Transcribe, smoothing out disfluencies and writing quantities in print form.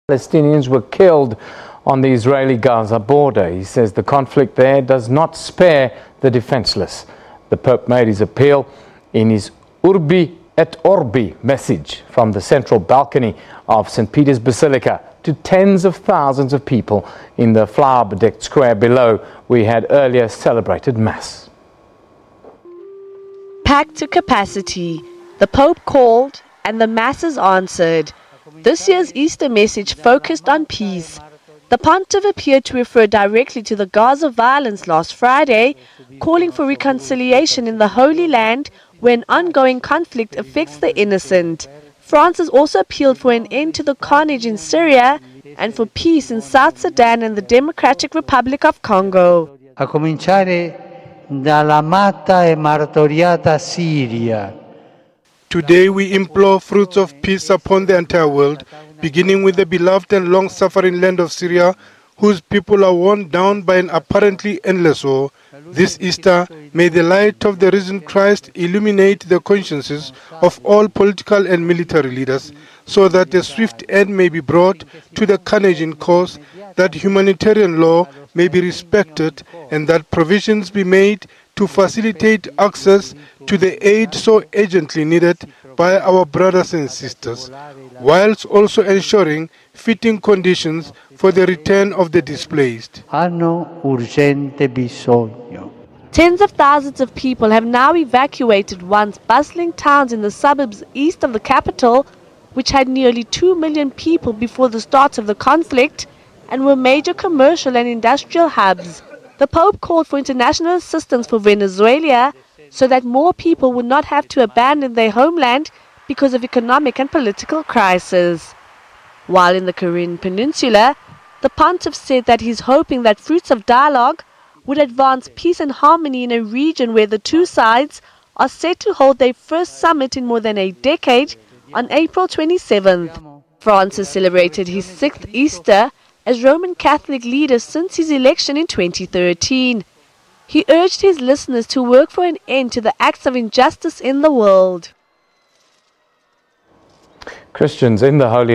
Palestinians were killed on the Israeli-Gaza border. He says the conflict there does not spare the defenseless. The Pope made his appeal in his Urbi et Orbi message from the central balcony of St. Peter's Basilica to tens of thousands of people in the flower-bedecked square below we had earlier celebrated Mass. Packed to capacity, the Pope called and the Masses answered. This year's Easter message focused on peace. The pontiff appeared to refer directly to the Gaza violence last Friday, calling for reconciliation in the Holy Land when ongoing conflict affects the innocent. Francis also appealed for an end to the carnage in Syria and for peace in South Sudan and the Democratic Republic of Congo. A cominciare dall'amata e martoriata Siria. Today we implore fruits of peace upon the entire world, beginning with the beloved and long-suffering land of Syria, whose people are worn down by an apparently endless war. This Easter, may the light of the risen Christ illuminate the consciences of all political and military leaders, so that a swift end may be brought to the carnage in cause, that humanitarian law may be respected, and that provisions be made to facilitate access to the aid so urgently needed by our brothers and sisters, whilst also ensuring fitting conditions for the return of the displaced. Hanno urgente bisogno. Tens of thousands of people have now evacuated once bustling towns in the suburbs east of the capital, which had nearly 2 million people before the start of the conflict and were major commercial and industrial hubs. The Pope called for international assistance for Venezuela so that more people would not have to abandon their homeland because of economic and political crisis. While in the Korean peninsula, the pontiff said that he's hoping that fruits of dialogue would advance peace and harmony in a region where the two sides are set to hold their first summit in more than a decade on April 27th. Francis celebrated his 6th Easter as Roman Catholic leader since his election in 2013. He urged his listeners to work for an end to the acts of injustice in the world. Christians in the Holy